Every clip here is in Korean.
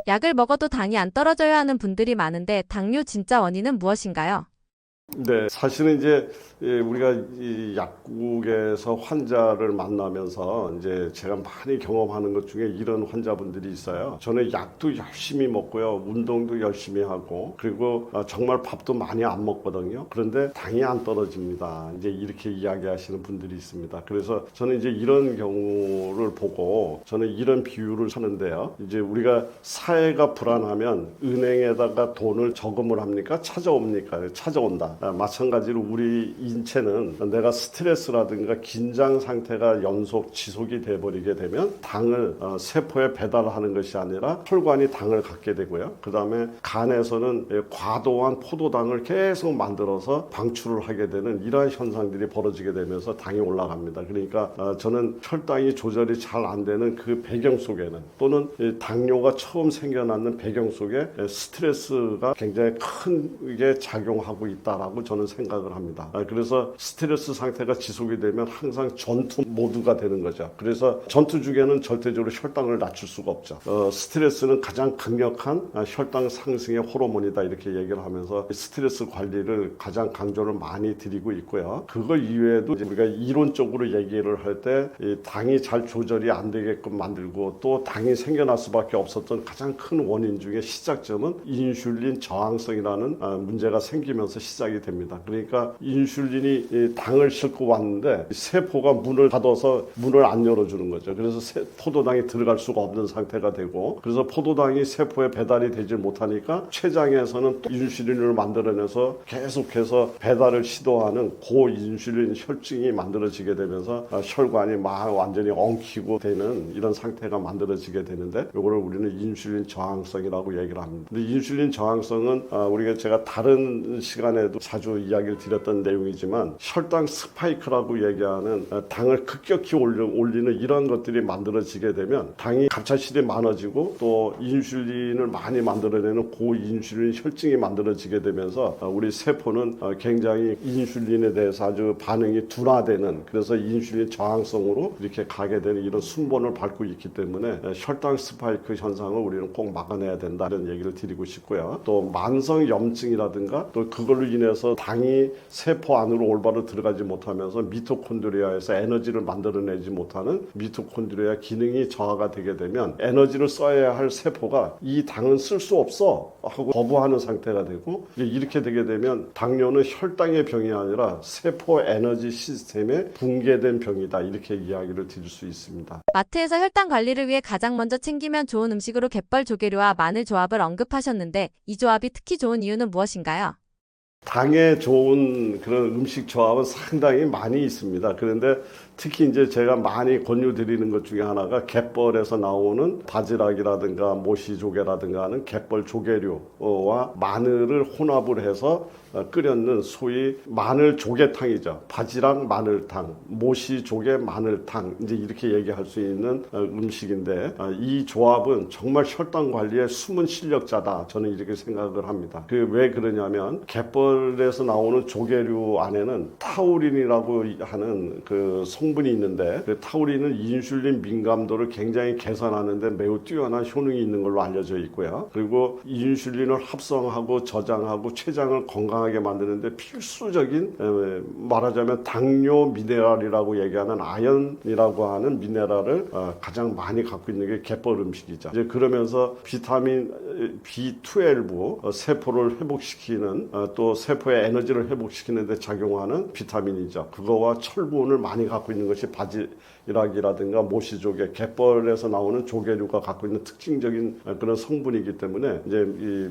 약을 먹어도 당이 안 떨어져야 하는 분들이 많은데 당뇨 진짜 원인은 무엇인가요? 네, 사실은 이제 우리가 이 약국에서 환자를 만나면서 이제 제가 많이 경험하는 것 중에 이런 환자분들이 있어요. 저는 약도 열심히 먹고요, 운동도 열심히 하고, 그리고 정말 밥도 많이 안 먹거든요. 그런데 당이 안 떨어집니다. 이제 이렇게 이야기하시는 분들이 있습니다. 그래서 저는 이제 이런 경우를 보고 저는 이런 비유를 하는데요. 이제 우리가 사회가 불안하면 은행에다가 돈을 저금을 합니까? 찾아옵니까? 찾아온다. 마찬가지로 우리 인체는 내가 스트레스라든가 긴장 상태가 연속 지속이 돼버리게 되면 당을 세포에 배달하는 것이 아니라 혈관이 당을 갖게 되고요. 그 다음에 간에서는 과도한 포도당을 계속 만들어서 방출을 하게 되는 이러한 현상들이 벌어지게 되면서 당이 올라갑니다. 그러니까 저는 혈당이 조절이 잘 안 되는 그 배경 속에는, 또는 당뇨가 처음 생겨나는 배경 속에 스트레스가 굉장히 크게 작용하고 있다라고 저는 생각을 합니다. 그래서 스트레스 상태가 지속이 되면 항상 전투 모드가 되는 거죠. 그래서 전투 중에는 절대적으로 혈당을 낮출 수가 없죠. 스트레스는 가장 강력한 혈당 상승의 호르몬이다, 이렇게 얘기를 하면서 스트레스 관리를 가장 강조를 많이 드리고 있고요. 그거 이외에도 우리가 이론적으로 얘기를 할 때 당이 잘 조절이 안 되게끔 만들고, 또 당이 생겨날 수밖에 없었던 가장 큰 원인 중에 시작점은 인슐린 저항성이라는 문제가 생기면서 시작이 됩니다. 그러니까 인슐린이 당을 싣고 왔는데 세포가 문을 닫아서 문을 안 열어주는 거죠. 그래서 포도당이 들어갈 수가 없는 상태가 되고, 그래서 포도당이 세포에 배달이 되지 못하니까 췌장에서는 또 인슐린을 만들어내서 계속해서 배달을 시도하는 고인슐린 혈증이 만들어지게 되면서 혈관이 막 완전히 엉키고 되는 이런 상태가 만들어지게 되는데, 이거를 우리는 인슐린 저항성이라고 얘기를 합니다. 근데 인슐린 저항성은 제가 다른 시간에도 자주 이야기를 드렸던 내용이지만, 혈당 스파이크라고 얘기하는 당을 급격히 올리는 이런 것들이 만들어지게 되면 당이 갑작스레 많아지고, 또 인슐린을 많이 만들어내는 고인슐린 혈증이 만들어지게 되면서 우리 세포는 굉장히 인슐린에 대해서 아주 반응이 둔화되는, 그래서 인슐린 저항성으로 이렇게 가게 되는 이런 순번을 밟고 있기 때문에 혈당 스파이크 현상을 우리는 꼭 막아내야 된다, 이런 얘기를 드리고 싶고요. 또 만성 염증이라든가, 또 그걸로 인해서 당이 세포 안으로 올바로 들어가지 못하면서 미토콘드리아에서 에너지를 만들어내지 못하는 미토콘드리아 기능이 저하가 되게 되면 에너지를 써야 할 세포가 이 당은 쓸 수 없어 하고 거부하는 상태가 되고, 이렇게 되게 되면 당뇨는 혈당의 병이 아니라 세포 에너지 시스템의 붕괴된 병이다, 이렇게 이야기를 드릴 수 있습니다. 마트에서 혈당 관리를 위해 가장 먼저 챙기면 좋은 음식으로 갯벌 조개류와 마늘 조합을 언급하셨는데 이 조합이 특히 좋은 이유는 무엇인가요? 당에 좋은 그런 음식 조합은 상당히 많이 있습니다. 그런데 특히 이제 제가 많이 권유드리는 것 중에 하나가 갯벌에서 나오는 바지락이라든가 모시조개라든가 하는 갯벌 조개류와 마늘을 혼합을 해서 끓였는 소위 마늘 조개탕이죠. 바지락 마늘탕, 모시조개 마늘탕, 이제 이렇게 얘기할 수 있는 음식인데, 이 조합은 정말 혈당 관리에 숨은 실력자다, 저는 이렇게 생각을 합니다. 왜 그러냐면 갯벌에서 나오는 조개류 안에는 타우린이라고 하는 그 성분이 있는데, 그 타우린은 인슐린 민감도를 굉장히 개선하는데 매우 뛰어난 효능이 있는 걸로 알려져 있고요. 그리고 인슐린을 합성하고 저장하고 췌장을 건강하게 만드는데 필수적인, 말하자면 당뇨 미네랄이라고 얘기하는 아연이라고 하는 미네랄을 가장 많이 갖고 있는 게 갯벌 음식이죠. 이제 그러면서 비타민 B12, 세포를 회복시키는, 또 세포의 에너지를 회복시키는 데 작용하는 비타민이죠. 그거와 철분을 많이 갖고 있는 것이 바지락이라든가 모시조개, 갯벌에서 나오는 조개류가 갖고 있는 특징적인 그런 성분이기 때문에 이제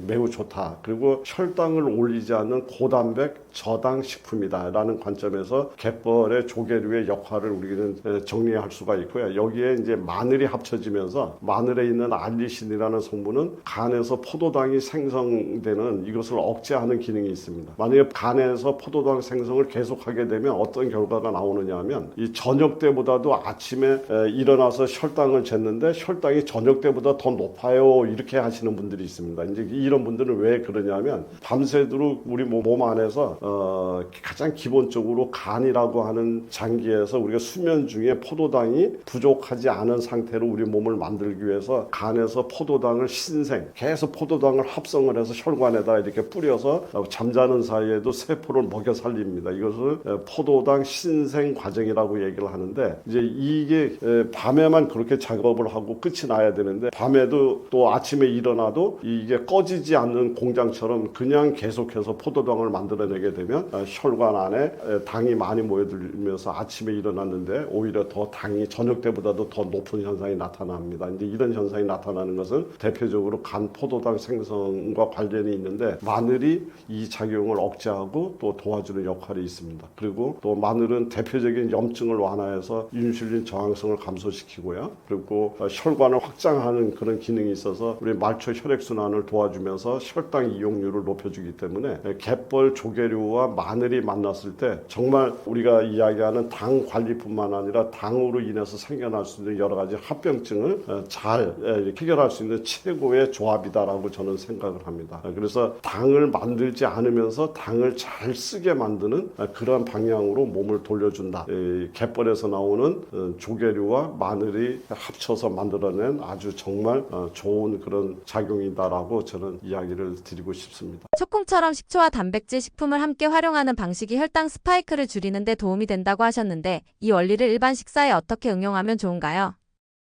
매우 좋다. 그리고 혈당을 올리지 않는 고단백 저당 식품이다라는 관점에서 갯벌의 조개류의 역할을 우리는 정리할 수가 있고요. 여기에 이제 마늘이 합쳐지면서 마늘에 있는 알리신이라는 성분은 간에 간에서 포도당이 생성되는 이것을 억제하는 기능이 있습니다. 만약에 간에서 포도당 생성을 계속하게 되면 어떤 결과가 나오느냐 하면 이 저녁 때보다도 아침에 일어나서 혈당을 쟀는데 혈당이 저녁 때보다 더 높아요. 이렇게 하시는 분들이 있습니다. 이제 이런 분들은 왜 그러냐면 밤새도록 우리 몸 안에서 가장 기본적으로 간이라고 하는 장기에서 우리가 수면 중에 포도당이 부족하지 않은 상태로 우리 몸을 만들기 위해서 간에서 포도당을 신생 계속 포도당을 합성을 해서 혈관에다 이렇게 뿌려서 잠자는 사이에도 세포를 먹여 살립니다. 이것을 포도당 신생 과정이라고 얘기를 하는데 이제 이게 밤에만 그렇게 작업을 하고 끝이 나야 되는데 밤에도 또 아침에 일어나도 이게 꺼지지 않는 공장처럼 그냥 계속해서 포도당을 만들어내게 되면 혈관 안에 당이 많이 모여들면서 아침에 일어났는데 오히려 더 당이 저녁 때보다도 더 높은 현상이 나타납니다. 이제 이런 현상이 나타나는 것은 대표적으로 간 포도당 생성과 관련이 있는데 마늘이 이 작용을 억제하고 또 도와주는 역할이 있습니다. 그리고 또 마늘은 대표적인 염증을 완화해서 인슐린 저항성을 감소시키고요. 그리고 혈관을 확장하는 그런 기능이 있어서 우리 말초 혈액순환을 도와주면서 혈당 이용률을 높여주기 때문에 갯벌 조개류와 마늘이 만났을 때 정말 우리가 이야기하는 당 관리뿐만 아니라 당으로 인해서 생겨날 수 있는 여러 가지 합병증을 잘 해결할 수 있는 최고의 조합이다라고 저는 생각을 합니다. 그래서 당을 만들지 않으면서 당을 잘 쓰게 만드는 그러한 방향으로 몸을 돌려준다. 갯벌에서 나오는 조개류와 마늘이 합쳐서 만들어낸 아주 정말 좋은 그런 작용이다라고 저는 이야기를 드리고 싶습니다. 초콩처럼 식초와 단백질 식품을 함께 활용하는 방식이 혈당 스파이크를 줄이는 데 도움이 된다고 하셨는데 이 원리를 일반 식사에 어떻게 응용하면 좋은가요?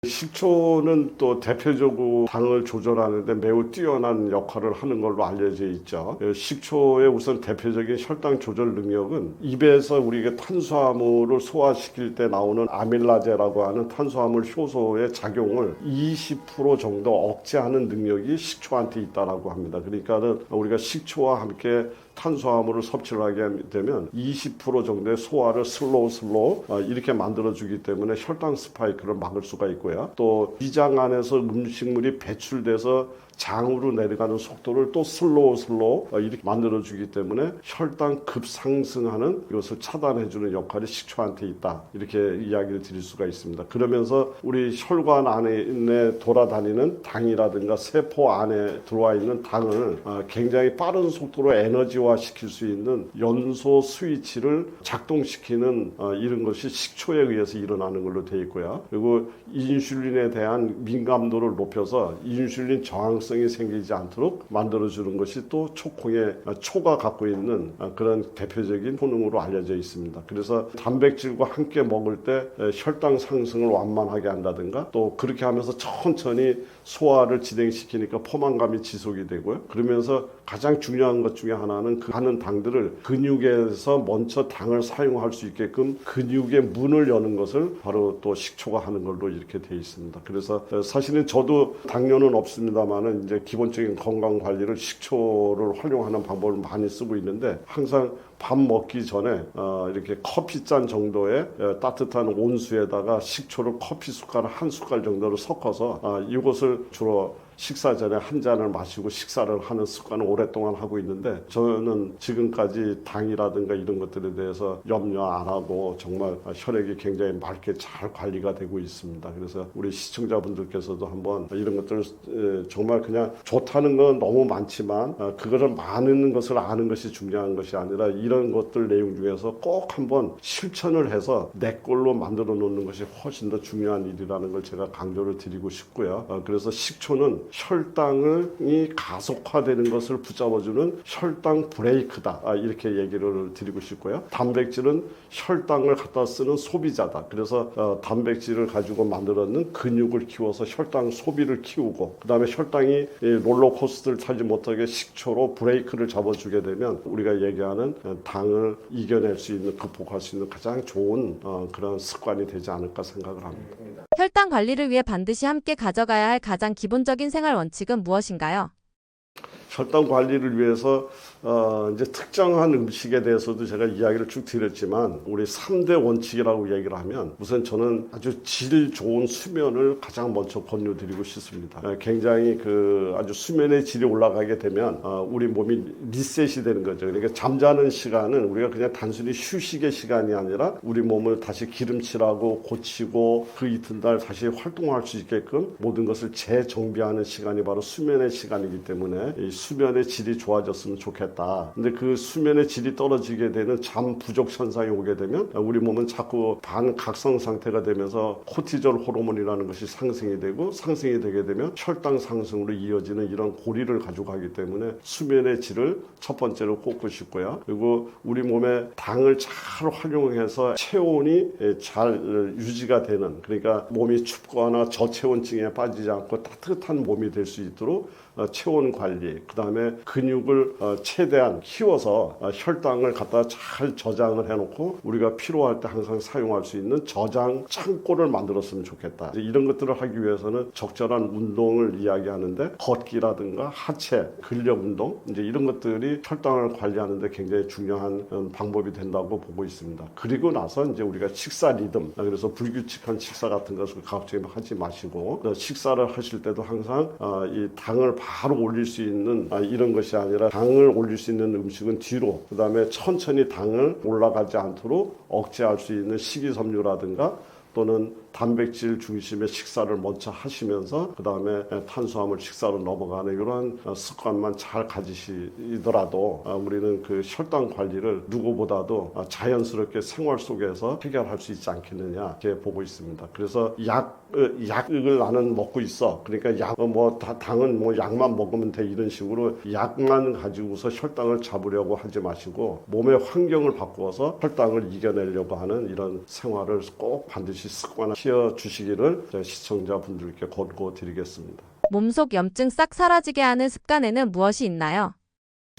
식초는 또 대표적으로 당을 조절하는데 매우 뛰어난 역할을 하는 걸로 알려져 있죠. 식초의 우선 대표적인 혈당 조절 능력은 입에서 우리가 탄수화물을 소화시킬 때 나오는 아밀라제라고 하는 탄수화물 효소의 작용을 20% 정도 억제하는 능력이 식초한테 있다라고 합니다. 그러니까는 우리가 식초와 함께 탄수화물을 섭취를 하게 되면 20% 정도의 소화를 슬로우 이렇게 만들어주기 때문에 혈당 스파이크를 막을 수가 있고요. 또 위장 안에서 음식물이 배출돼서 장으로 내려가는 속도를 또 슬로우 이렇게 만들어주기 때문에 혈당 급상승하는 이것을 차단해주는 역할이 식초한테 있다. 이렇게 이야기를 드릴 수가 있습니다. 그러면서 우리 혈관 안에 돌아다니는 당이라든가 세포 안에 들어와 있는 당을 굉장히 빠른 속도로 에너지화 시킬 수 있는 연소 스위치를 작동시키는 이런 것이 식초에 의해서 일어나는 걸로 되어 있고요. 그리고 인슐린에 대한 민감도를 높여서 인슐린 저항성이 생기지 않도록 만들어주는 것이 또 초콩의 초가 갖고 있는 그런 대표적인 효능으로 알려져 있습니다. 그래서 단백질과 함께 먹을 때 혈당 상승을 완만하게 한다든가 또 그렇게 하면서 천천히 소화를 진행시키니까 포만감이 지속이 되고요. 그러면서 가장 중요한 것 중에 하나는 그 하는 당들을 근육에서 먼저 당을 사용할 수 있게끔 근육의 문을 여는 것을 바로 또 식초가 하는 걸로 이렇게 되어 있습니다. 그래서 사실은 저도 당뇨는 없습니다만은 이제 기본적인 건강 관리를 식초를 활용하는 방법을 많이 쓰고 있는데 항상 밥 먹기 전에 이렇게 커피 잔 정도의 따뜻한 온수에다가 식초를 커피 숟가락 한 숟갈 정도로 섞어서 이것을 주로 식사 전에 한 잔을 마시고 식사를 하는 습관을 오랫동안 하고 있는데 저는 지금까지 당이라든가 이런 것들에 대해서 염려 안 하고 정말 혈액이 굉장히 맑게 잘 관리가 되고 있습니다. 그래서 우리 시청자분들께서도 한번 이런 것들을 정말 그냥 좋다는 건 너무 많지만 그거를 많은 것을 아는 것이 중요한 것이 아니라 이런 것들 내용 중에서 꼭 한번 실천을 해서 내 걸로 만들어 놓는 것이 훨씬 더 중요한 일이라는 걸 제가 강조를 드리고 싶고요. 그래서 식초는 혈당이 가속화되는 것을 붙잡아주는 혈당 브레이크다. 이렇게 얘기를 드리고 싶고요. 단백질은 혈당을 갖다 쓰는 소비자다. 그래서 단백질을 가지고 만들었는 근육을 키워서 혈당 소비를 키우고 그 다음에 혈당이 롤러코스터를 타지 못하게 식초로 브레이크를 잡아주게 되면 우리가 얘기하는 당을 이겨낼 수 있는 극복할 수 있는 가장 좋은 그런 습관이 되지 않을까 생각을 합니다. 혈당 관리를 위해 반드시 함께 가져가야 할 가장 기본적인 생활 원칙은 무엇인가요? 혈당 관리를 위해서 이제 특정한 음식에 대해서도 제가 이야기를 쭉 드렸지만 우리 3대 원칙이라고 얘기를 하면 우선 저는 아주 질 좋은 수면을 가장 먼저 권유드리고 싶습니다. 굉장히 그 아주 수면의 질이 올라가게 되면 우리 몸이 리셋이 되는 거죠. 그러니까 잠자는 시간은 우리가 그냥 단순히 휴식의 시간이 아니라 우리 몸을 다시 기름칠하고 고치고 그 이튿날 다시 활동할 수 있게끔 모든 것을 재정비하는 시간이 바로 수면의 시간이기 때문에 이 수면의 질이 좋아졌으면 좋겠다. 근데 그 수면의 질이 떨어지게 되는 잠 부족 현상이 오게 되면 우리 몸은 자꾸 반각성 상태가 되면서 코티졸 호르몬이라는 것이 상승이 되고 상승이 되게 되면 혈당 상승으로 이어지는 이런 고리를 가지고 가기 때문에 수면의 질을 첫 번째로 꼽고 싶고요. 그리고 우리 몸의 당을 잘 활용해서 체온이 잘 유지가 되는, 그러니까 몸이 춥거나 저체온증에 빠지지 않고 따뜻한 몸이 될 수 있도록 체온 관리, 그 다음에 근육을 최대한 키워서 혈당을 갖다 잘 저장을 해놓고 우리가 필요할 때 항상 사용할 수 있는 저장 창고를 만들었으면 좋겠다. 이런 것들을 하기 위해서는 적절한 운동을 이야기하는데 걷기라든가 하체, 근력 운동, 이제 이런 것들이 혈당을 관리하는데 굉장히 중요한 방법이 된다고 보고 있습니다. 그리고 나서 이제 우리가 식사 리듬, 그래서 불규칙한 식사 같은 것을 갑자기 하지 마시고 식사를 하실 때도 항상 이 당을 바로 올릴 수 있는 이런 것이 아니라 당을 올릴 수 있는 음식은 뒤로, 그 다음에 천천히 당을 올라가지 않도록 억제할 수 있는 식이섬유라든가 또는 단백질 중심의 식사를 먼저 하시면서 그 다음에 탄수화물 식사로 넘어가는 이런 습관만 잘 가지시더라도 우리는 그 혈당 관리를 누구보다도 자연스럽게 생활 속에서 해결할 수 있지 않겠느냐 이렇게 보고 있습니다. 그래서 약을 나는 먹고 있어. 그러니까 당은 뭐 약만 먹으면 돼, 이런 식으로 약만 가지고서 혈당을 잡으려고 하지 마시고 몸의 환경을 바꾸어서 혈당을 이겨내려고 하는 이런 생활을 꼭 반드시 습관화 시켜주시기를 시청자분들께 권고드리겠습니다. 몸속 염증 싹 사라지게 하는 습관에는 무엇이 있나요?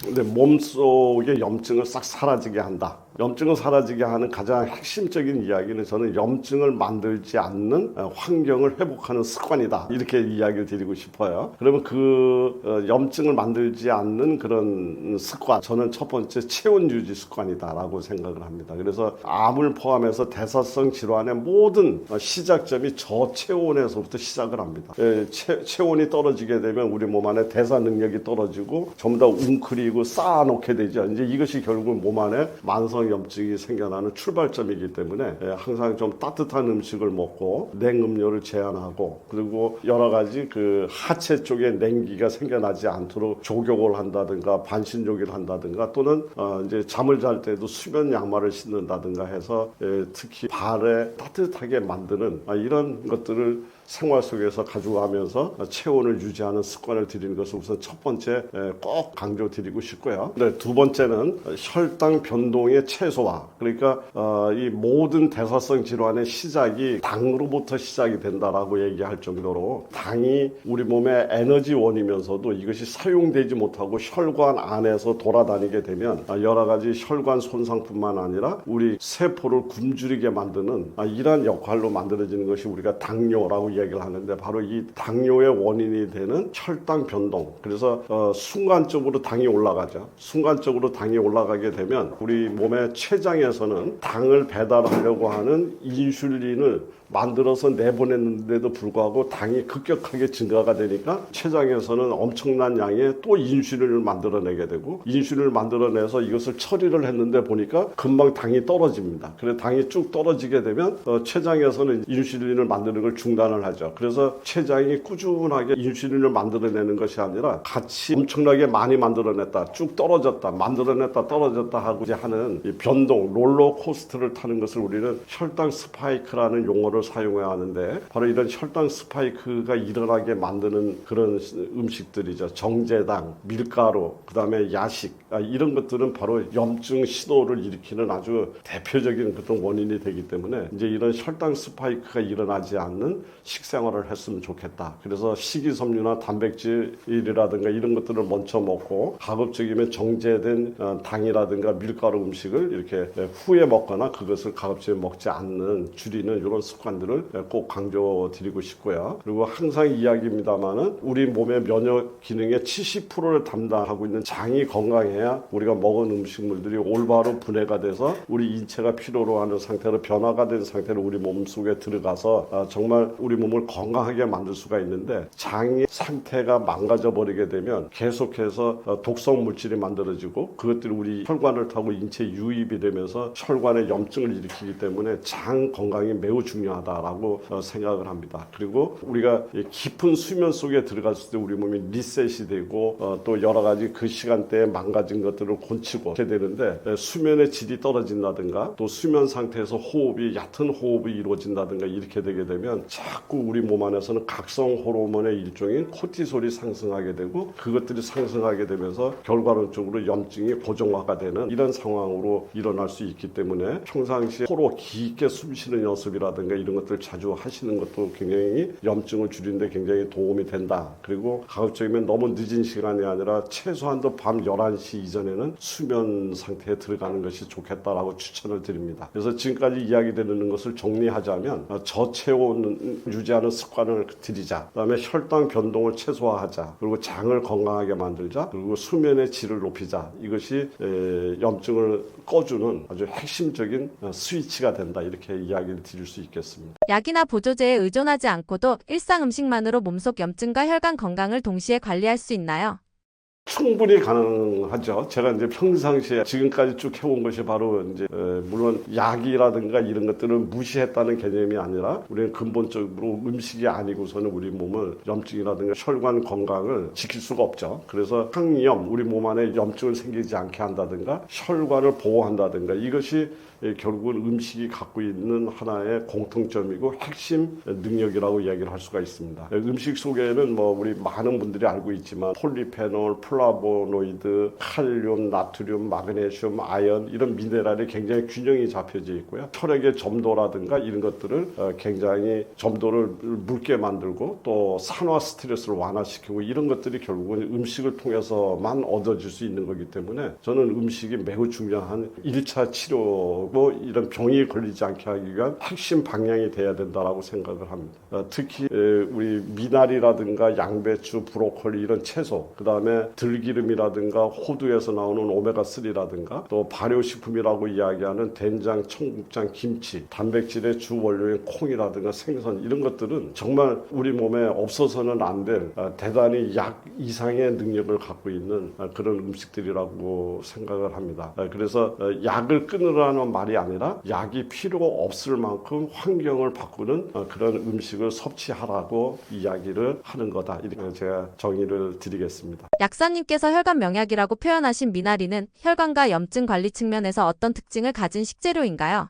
근데 몸속의 염증을 싹 사라지게 한다. 염증을 사라지게 하는 가장 핵심적인 이야기는 저는 염증을 만들지 않는 환경을 회복하는 습관이다, 이렇게 이야기를 드리고 싶어요. 그러면 그 염증을 만들지 않는 그런 습관, 저는 첫 번째 체온 유지 습관이다라고 생각을 합니다. 그래서 암을 포함해서 대사성 질환의 모든 시작점이 저체온에서부터 시작을 합니다. 체온이 떨어지게 되면 우리 몸 안에 대사 능력이 떨어지고 전부 다 웅크리고 쌓아놓게 되죠. 이제 이것이 결국 몸 안에 만성 염증이 생겨나는 출발점이기 때문에 항상 좀 따뜻한 음식을 먹고 냉음료를 제한하고, 그리고 여러 가지 그 하체 쪽에 냉기가 생겨나지 않도록 조격을 한다든가 반신욕을 한다든가 또는 이제 잠을 잘 때도 수면 양말을 신는다든가 해서 특히 발에 따뜻하게 만드는 이런 것들을 생활 속에서 가져가면서 체온을 유지하는 습관을 들이는 것을 우선 첫 번째 꼭 강조드리고 싶고요. 네, 두 번째는 혈당 변동의 최소화. 그러니까 이 모든 대사성 질환의 시작이 당으로부터 시작이 된다라고 얘기할 정도로 당이 우리 몸의 에너지원이면서도 이것이 사용되지 못하고 혈관 안에서 돌아다니게 되면 여러 가지 혈관 손상뿐만 아니라 우리 세포를 굶주리게 만드는 이러한 역할로 만들어지는 것이 우리가 당뇨라고 얘기를 하는데, 바로 이 당뇨의 원인이 되는 혈당 변동. 그래서 순간적으로 당이 올라가죠. 순간적으로 당이 올라가게 되면 우리 몸의 췌장에서는 당을 배달하려고 하는 인슐린을 만들어서 내보냈는데도 불구하고 당이 급격하게 증가가 되니까 췌장에서는 엄청난 양의 또 인슐린을 만들어내게 되고, 인슐린을 만들어내서 이것을 처리를 했는데 보니까 금방 당이 떨어집니다. 그래서 당이 쭉 떨어지게 되면 췌장에서는 인슐린을 만드는 걸 중단을 하죠. 그래서 췌장이 꾸준하게 인슐린을 만들어내는 것이 아니라 같이 엄청나게 많이 만들어냈다, 쭉 떨어졌다, 만들어냈다, 떨어졌다 하고 이제 하는 이 변동, 롤러코스터를 타는 것을 우리는 혈당 스파이크라는 용어를 사용해야 하는데, 바로 이런 혈당 스파이크가 일어나게 만드는 그런 음식들이죠. 정제당, 밀가루, 그 다음에 야식, 이런 것들은 바로 염증 신호를 일으키는 아주 대표적인 그런 원인이 되기 때문에 이제 이런 혈당 스파이크가 일어나지 않는 식생활을 했으면 좋겠다. 그래서 식이섬유나 단백질이라든가 이런 것들을 먼저 먹고 가급적이면 정제된 당이라든가 밀가루 음식을 이렇게 후에 먹거나 그것을 가급적이면 먹지 않는 줄이는 이런 습관들을 꼭 강조드리고 싶고요. 그리고 항상 이야기입니다만은 우리 몸의 면역 기능의 70%를 담당하고 있는 장이 건강해야 우리가 먹은 음식물들이 올바로 분해가 돼서 우리 인체가 필요로 하는 상태로 변화가 된 상태로 우리 몸 속에 들어가서 정말 우리 몸을 건강하게 만들 수가 있는데 장의 상태가 망가져 버리게 되면 계속해서 독성 물질이 만들어지고 그것들이 우리 혈관을 타고 인체에 유입이 되면서 혈관에 염증을 일으키기 때문에 장 건강이 매우 중요하다라고 생각을 합니다. 그리고 우리가 깊은 수면 속에 들어갔을 때 우리 몸이 리셋이 되고 또 여러 가지 그 시간대에 망가진 것들을 고치고 이렇게 되는데 수면의 질이 떨어진다든가 또 수면 상태에서 호흡이 얕은 호흡이 이루어진다든가 이렇게 되게 되면 자꾸 우리 몸 안에서는 각성 호르몬의 일종인 코티솔이 상승하게 되고 그것들이 상승하게 되면서 결과론적으로 염증이 고정화가 되는 이런 상황으로 일어날 수 있기 때문에 평상시에 코로 깊게 숨 쉬는 연습이라든가 이런 것들 자주 하시는 것도 굉장히 염증을 줄이는 데 굉장히 도움이 된다. 그리고 가급적이면 너무 늦은 시간이 아니라 최소한도 밤 11시 이전에는 수면 상태에 들어가는 것이 좋겠다라고 추천을 드립니다. 그래서 지금까지 이야기되는 것을 정리하자면 저체온 유지하는 습관을 들이자. 그다음에 혈당 변동을 최소화하자. 그리고 장을 건강하게 만들자. 그리고 수면의 질을 높이자. 이것이 염증을 꺼주는 아주 핵심적인 스위치가 된다. 이렇게 이야기를 드릴 수 있겠습니다. 약이나 보조제에 의존하지 않고도 일상 음식만으로 몸속 염증과 혈관 건강을 동시에 관리할 수 있나요? 충분히 가능하죠. 제가 이제 평상시에 지금까지 쭉 해온 것이 바로 이제 물론 약이라든가 이런 것들은 무시했다는 개념이 아니라 우리는 근본적으로 음식이 아니고서는 우리 몸을 염증이라든가 혈관 건강을 지킬 수가 없죠. 그래서 항염, 우리 몸 안에 염증을 생기지 않게 한다든가 혈관을 보호한다든가 이것이 결국은 음식이 갖고 있는 하나의 공통점이고 핵심 능력이라고 이야기를 할 수가 있습니다. 음식 속에는 뭐 우리 많은 분들이 알고 있지만 폴리페놀, 플라보노이드, 칼륨, 나트륨, 마그네슘, 아연 이런 미네랄이 굉장히 균형이 잡혀져 있고요. 혈액의 점도라든가 이런 것들을 굉장히 점도를 묽게 만들고 또 산화 스트레스를 완화시키고 이런 것들이 결국은 음식을 통해서만 얻어질 수 있는 거기 때문에 저는 음식이 매우 중요한 1차 치료 뭐 이런 병이 걸리지 않게 하기 위한 핵심 방향이 돼야 된다라고 생각을 합니다. 특히 우리 미나리라든가 양배추, 브로콜리 이런 채소, 그 다음에 들기름이라든가 호두에서 나오는 오메가3라든가 또 발효식품이라고 이야기하는 된장, 청국장, 김치, 단백질의 주 원료인 콩이라든가 생선 이런 것들은 정말 우리 몸에 없어서는 안 될 대단히 약 이상의 능력을 갖고 있는 그런 음식들이라고 생각을 합니다. 그래서 약을 끊으라는 말이 아니라 약이 필요가 없을 만큼 환경을 바꾸는 그런 음식을 섭취하라고 이야기를 하는 거다. 이렇게 제가 정의를 드리겠습니다. 약사님께서 혈관 명약이라고 표현하신 미나리는 혈관과 염증 관리 측면에서 어떤 특징을 가진 식재료인가요?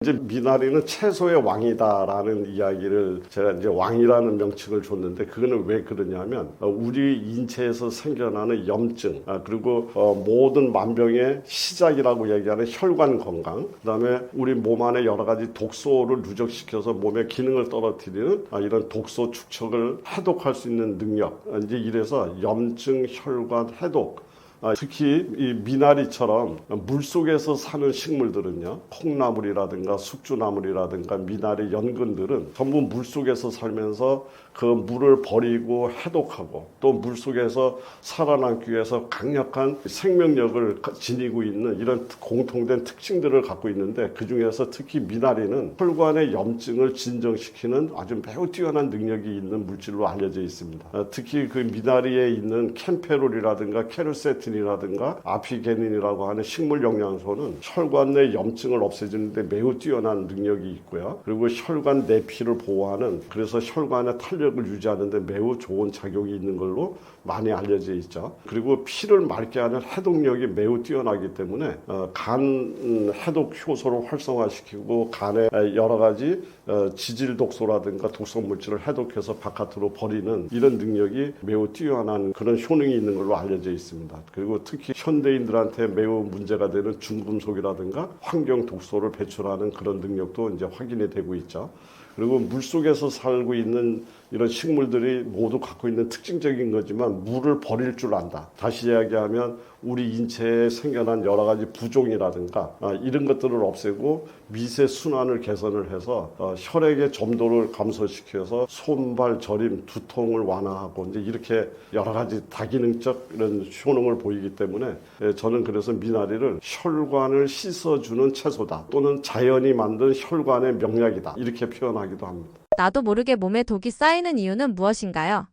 이제 미나리는 채소의 왕이다라는 이야기를 제가 이제 왕이라는 명칭을 줬는데 그거는 왜 그러냐면 우리 인체에서 생겨나는 염증 그리고 모든 만병의 시작이라고 얘기하는 혈관 건강 그다음에 우리 몸 안에 여러 가지 독소를 누적시켜서 몸의 기능을 떨어뜨리는 이런 독소 축적을 해독할 수 있는 능력 이제 이래서 염증 혈관 해독 특히 이 미나리처럼 물속에서 사는 식물들은요, 콩나물이라든가 숙주나물이라든가 미나리 연근들은 전부 물속에서 살면서 그 물을 버리고 해독하고 또 물속에서 살아남기 위해서 강력한 생명력을 지니고 있는 이런 공통된 특징들을 갖고 있는데 그 중에서 특히 미나리는 혈관의 염증을 진정시키는 아주 매우 뛰어난 능력이 있는 물질로 알려져 있습니다. 특히 그 미나리에 있는 캠페롤이라든가 케르세틴이라든가 아피게닌이라고 하는 식물 영양소는 혈관 내 염증을 없애주는데 매우 뛰어난 능력이 있고요. 그리고 혈관 내피를 보호하는 그래서 혈관의 탄력을 유지하는 데 매우 좋은 작용이 있는 걸로 많이 알려져 있죠. 그리고 피를 맑게 하는 해독력이 매우 뛰어나기 때문에 간 해독 효소를 활성화시키고 간에 여러 가지 지질 독소라든가 독성 물질을 해독해서 바깥으로 버리는 이런 능력이 매우 뛰어난 그런 효능이 있는 걸로 알려져 있습니다. 그리고 특히 현대인들한테 매우 문제가 되는 중금속이라든가 환경 독소를 배출하는 그런 능력도 이제 확인이 되고 있죠. 그리고 물속에서 살고 있는 이런 식물들이 모두 갖고 있는 특징적인 거지만 물을 버릴 줄 안다. 다시 이야기하면 우리 인체에 생겨난 여러 가지 부종이라든가 이런 것들을 없애고 미세 순환을 개선을 해서 혈액의 점도를 감소시켜서 손발 저림, 두통을 완화하고 이제 이렇게 여러 가지 다기능적 이런 효능을 보이기 때문에 저는 그래서 미나리를 혈관을 씻어주는 채소다 또는 자연이 만든 혈관의 명약이다 이렇게 표현하기도 합니다. 나도 모르게 몸에 독이 쌓이는 이유는 무엇인가요?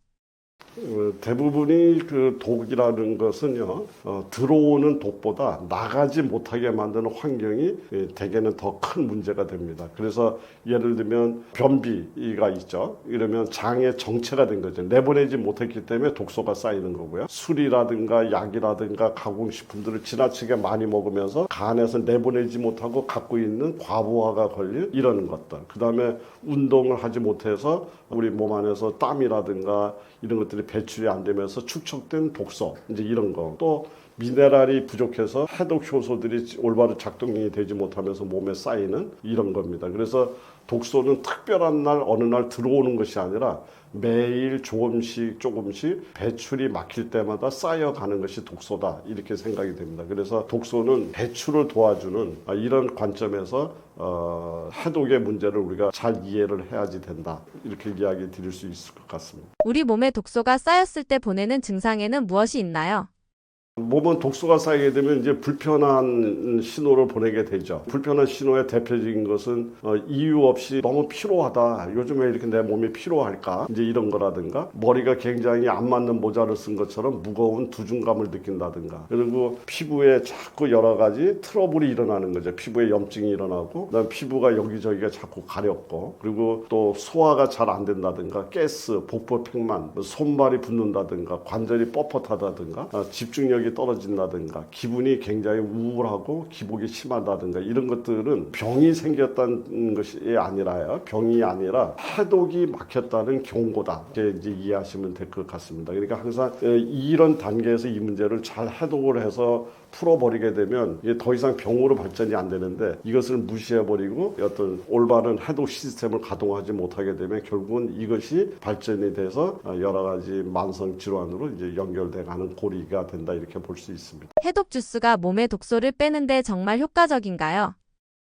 대부분이 그 독이라는 것은요, 들어오는 독보다 나가지 못하게 만드는 환경이 대개는 더 큰 문제가 됩니다. 그래서 예를 들면 변비가 있죠. 이러면 장에 정체가 된 거죠. 내보내지 못했기 때문에 독소가 쌓이는 거고요. 술이라든가 약이라든가 가공식품들을 지나치게 많이 먹으면서 간에서 내보내지 못하고 갖고 있는 과부하가 걸린 이런 것들. 그 다음에 운동을 하지 못해서 우리 몸 안에서 땀이라든가 이런 것들이 배출이 안 되면서 축적된 독소 이제 이런 거 또 미네랄이 부족해서 해독 효소들이 올바로 작동이 되지 못하면서 몸에 쌓이는 이런 겁니다. 그래서 독소는 특별한 날 어느 날 들어오는 것이 아니라 매일 조금씩 배출이 막힐 때마다 쌓여가는 것이 독소다 이렇게 생각이 됩니다. 그래서 독소는 배출을 도와주는 이런 관점에서 해독의 문제를 우리가 잘 이해를 해야지 된다 이렇게 이야기 드릴 수 있을 것 같습니다. 우리 몸에 독소가 쌓였을 때 보내는 증상에는 무엇이 있나요? 몸은 독소가 쌓이게 되면 이제 불편한 신호를 보내게 되죠. 불편한 신호의 대표적인 것은 이유 없이 너무 피로하다. 요즘에 이렇게 내 몸이 피로할까? 이제 이런 거라든가 머리가 굉장히 안 맞는 모자를 쓴 것처럼 무거운 두중감을 느낀다든가 그리고 피부에 자꾸 여러 가지 트러블이 일어나는 거죠. 피부에 염증이 일어나고 그다음 피부가 여기저기가 자꾸 가렵고 그리고 또 소화가 잘 안 된다든가 가스, 복부팽만, 손발이 붓는다든가 관절이 뻣뻣하다든가 집중력이 떨어진다든가 기분이 굉장히 우울하고 기복이 심하다든가 이런 것들은 병이 생겼다는 것이 아니라요. 병이 아니라 해독이 막혔다는 경고다. 이렇게 이제 이해하시면 될 것 같습니다. 그러니까 항상 이런 단계에서 이 문제를 잘 해독을 해서 풀어버리게 되면 이게 더 이상 병으로 발전이 안 되는데 이것을 무시해버리고 어떤 올바른 해독 시스템을 가동하지 못하게 되면 결국은 이것이 발전이 돼서 여러 가지 만성 질환으로 이제 연결돼 가는 고리가 된다 이렇게 볼 수 있습니다. 해독 주스가 몸의 독소를 빼는데 정말 효과적인가요?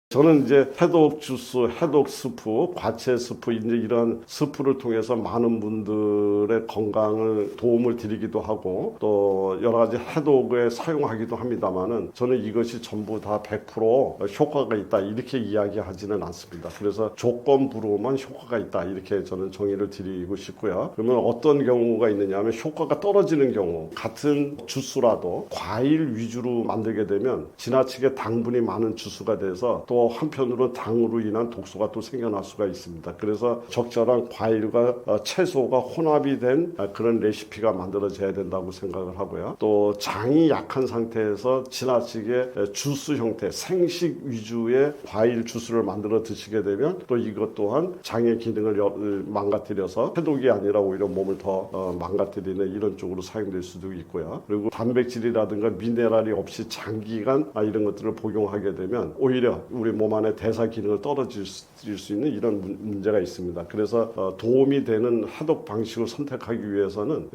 저는 이제 해독 주스, 해독 스프, 과채 스프 이제 이런 스프를 통해서 많은 분들의 건강을 도움을 드리기도 하고 또 여러 가지 해독에 사용하기도 합니다만은 저는 이것이 전부 다 100% 효과가 있다 이렇게 이야기하지는 않습니다. 그래서 조건부로만 효과가 있다 이렇게 저는 정의를 드리고 싶고요. 그러면 어떤 경우가 있느냐면 효과가 떨어지는 경우 같은 주스라도 과일 위주로 만들게 되면 지나치게 당분이 많은 주스가 돼서 또 한편으로 당으로 인한 독소가 또 생겨날 수가 있습니다. 그래서 적절한 과일과 채소가 혼합이 된 그런 레시피가 만들어져야 된다고 생각을 하고요. 또 장이 약한 상태에서 지나치게 주스 형태, 생식 위주의 과일 주스를 만들어 드시게 되면 또 이것 또한 장의 기능을 망가뜨려서 해독이 아니라 오히려 몸을 더 망가뜨리는 이런 쪽으로 사용될 수도 있고요. 그리고 단백질이라든가 미네랄이 없이 장기간 이런 것들을 복용하게 되면 오히려 우리 몸 안에 대사 기능을 떨어질 수 있는 이런 문제가 있습니다. 그래서 도움이 되는 해독 방식을 선택하기 위해서는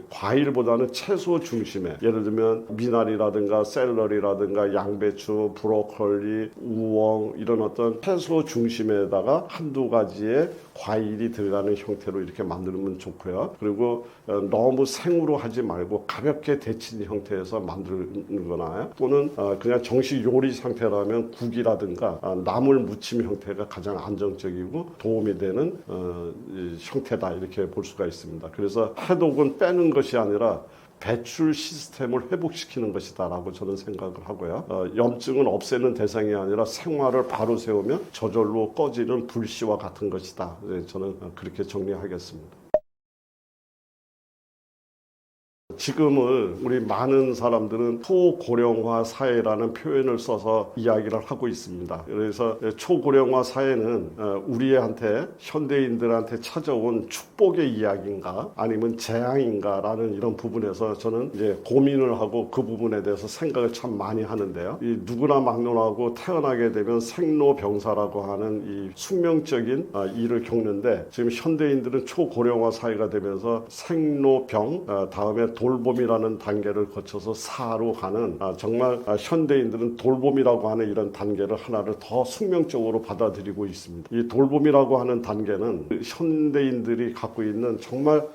과일보다는 채소 중심의 예를 들면 미나리라든가 샐러리라든가 양배추, 브로콜리, 우엉 이런 어떤 채소 중심에다가 한두 가지의 과일이 들어가는 형태로 이렇게 만들면 좋고요. 그리고 너무 생으로 하지 말고 가볍게 데친 형태에서 만드는 거나 또는 그냥 정식 요리 상태라면 국이라든가 나물 무침 형태가 가장 안정적이고 도움이 되는 형태다 이렇게 볼 수가 있습니다. 그래서 해독은 빼는 것이 아니라 배출 시스템을 회복시키는 것이다라고 저는 생각을 하고요. 염증은 없애는 대상이 아니라 생활을 바로 세우면 저절로 꺼지는 불씨와 같은 것이다. 저는 그렇게 정리하겠습니다. 지금은 우리 많은 사람들은 초고령화 사회라는 표현을 써서 이야기를 하고 있습니다. 그래서 초고령화 사회는 우리한테 현대인들한테 찾아온 축복의 이야기인가 아니면 재앙인가라는 이런 부분에서 저는 이제 고민을 하고 그 부분에 대해서 생각을 참 많이 하는데요. 이 누구나 막론하고 태어나게 되면 생로병사라고 하는 이 숙명적인 일을 겪는데 지금 현대인들은 초고령화 사회가 되면서 생로병 다음에 돌봄이라는 단계를 거쳐서 사로 가는 정말 현대인들은 돌봄이라고 하는 이런 단계를 하나를 더 숙명적으로 받아들이고 있습니다. 이 돌봄이라고 하는 단계는 현대인들이 갖고 있는 정말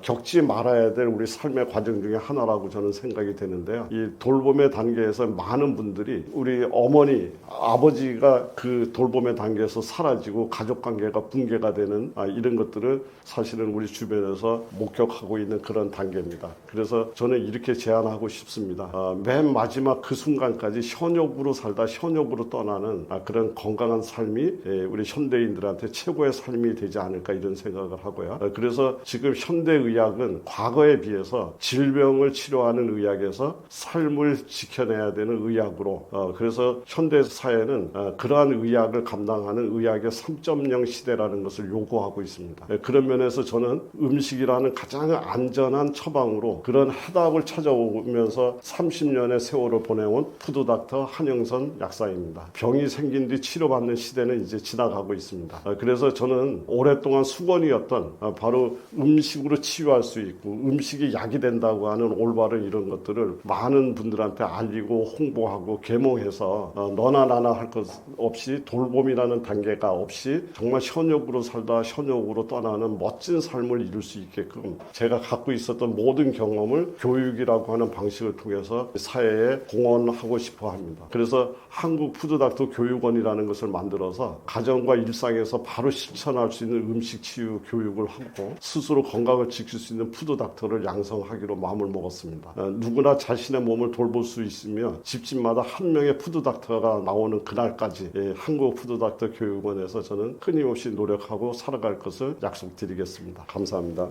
겪지 말아야 될 우리 삶의 과정 중에 하나라고 저는 생각이 되는데요. 이 돌봄의 단계에서 많은 분들이 우리 어머니, 아버지가 그 돌봄의 단계에서 사라지고 가족관계가 붕괴가 되는 이런 것들을 사실은 우리 주변에서 목격하고 있는 그런 단계입니다. 그래서 저는 이렇게 제안하고 싶습니다. 맨 마지막 그 순간까지 현역으로 살다 현역으로 떠나는 그런 건강한 삶이 우리 현대인들한테 최고의 삶이 되지 않을까 이런 생각을 하고요. 그래서 지금 현대의학은 과거에 비해서 질병을 치료하는 의학에서 삶을 지켜내야 되는 의학으로 그래서 현대사회는 그러한 의학을 감당하는 의학의 3.0 시대라는 것을 요구하고 있습니다. 그런 면에서 저는 음식이라는 가장 안전한 처방으로 그런 해답을 찾아오면서 30년의 세월을 보내온 푸드닥터 한영선 약사입니다. 병이 생긴 뒤 치료받는 시대는 이제 지나가고 있습니다. 그래서 저는 오랫동안 수건이었던 바로 음식으로 치유할 수 있고 음식이 약이 된다고 하는 올바른 이런 것들을 많은 분들한테 알리고 홍보하고 계몽해서 너나 나나 할 것 없이 돌봄이라는 단계가 없이 정말 현역으로 살다 현역으로 떠나는 멋진 삶을 이룰 수 있게끔 제가 갖고 있었던 모든 경험을 교육이라고 하는 방식을 통해서 사회에 공헌하고 싶어 합니다. 그래서 한국 푸드닥터 교육원이라는 것을 만들어서 가정과 일상에서 바로 실천할 수 있는 음식 치유 교육을 하고 스스로 건강을 지킬 수 있는 푸드닥터를 양성하기로 마음을 먹었습니다. 누구나 자신의 몸을 돌볼 수 있으며 집집마다 한 명의 푸드닥터가 나오는 그날까지 한국 푸드닥터 교육원에서 저는 끊임없이 노력하고 살아갈 것을 약속드리겠습니다. 감사합니다.